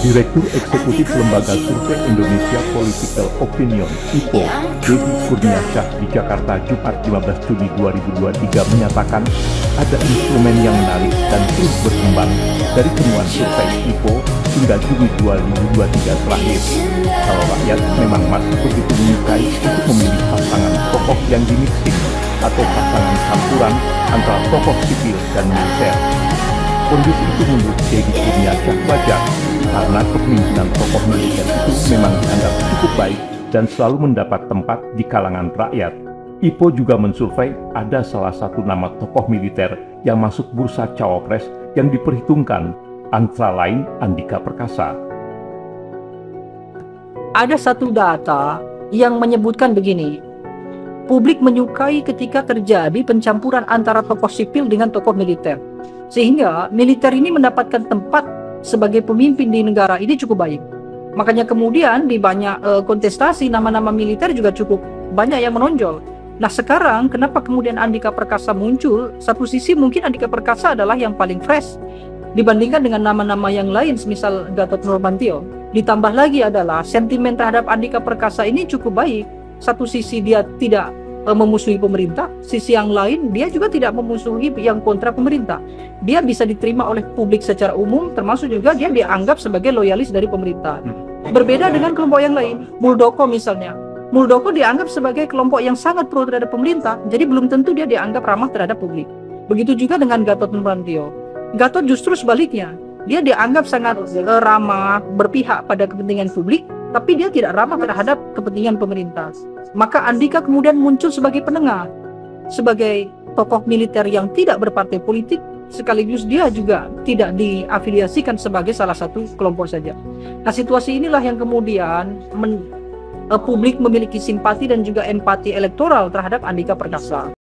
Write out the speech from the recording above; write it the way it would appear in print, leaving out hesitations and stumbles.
Direktur Eksekutif Lembaga Survei Indonesia Political Opinion (IPO), Deddy Kurniasyah di Jakarta Jumat 15 Juni 2023 menyatakan ada instrumen yang menarik dan terus berkembang dari temuan survei IPO hingga Juni 2023 terakhir. Kalau rakyat memang masih begitu menyukai untuk memilih pasangan tokoh yang dimixing atau pasangan campuran antara tokoh sipil dan militer. Kondisi itu menurut Deddy Kurniasyah wajar, karena kepemimpinan tokoh militer itu memang dianggap cukup baik dan selalu mendapat tempat di kalangan rakyat. IPO juga mensurvei ada salah satu nama tokoh militer yang masuk bursa cawapres yang diperhitungkan, antara lain Andika Perkasa. Ada satu data yang menyebutkan begini, publik menyukai ketika terjadi pencampuran antara tokoh sipil dengan tokoh militer, sehingga militer ini mendapatkan tempat sebagai pemimpin di negara ini cukup baik. Makanya kemudian di banyak kontestasi nama-nama militer juga cukup banyak yang menonjol. Nah sekarang kenapa kemudian Andika Perkasa muncul? Satu sisi mungkin Andika Perkasa adalah yang paling fresh dibandingkan dengan nama-nama yang lain, semisal Gatot Nurmantio. Ditambah lagi adalah sentimen terhadap Andika Perkasa ini cukup baik. Satu sisi dia tidak memusuhi pemerintah, sisi yang lain dia juga tidak memusuhi yang kontra pemerintah. Dia bisa diterima oleh publik secara umum, termasuk juga dia dianggap sebagai loyalis dari pemerintah. Berbeda dengan kelompok yang lain, Muldoko misalnya. Muldoko dianggap sebagai kelompok yang sangat pro terhadap pemerintah, jadi belum tentu dia dianggap ramah terhadap publik. Begitu juga dengan Gatot Nurmantio. Gatot justru sebaliknya, dia dianggap sangat ramah, berpihak pada kepentingan publik, tapi dia tidak ramah terhadap kepentingan pemerintah. Maka Andika kemudian muncul sebagai penengah, sebagai tokoh militer yang tidak berpartai politik, sekaligus dia juga tidak diafiliasikan sebagai salah satu kelompok saja. Nah situasi inilah yang kemudian publik memiliki simpati dan juga empati elektoral terhadap Andika Perkasa.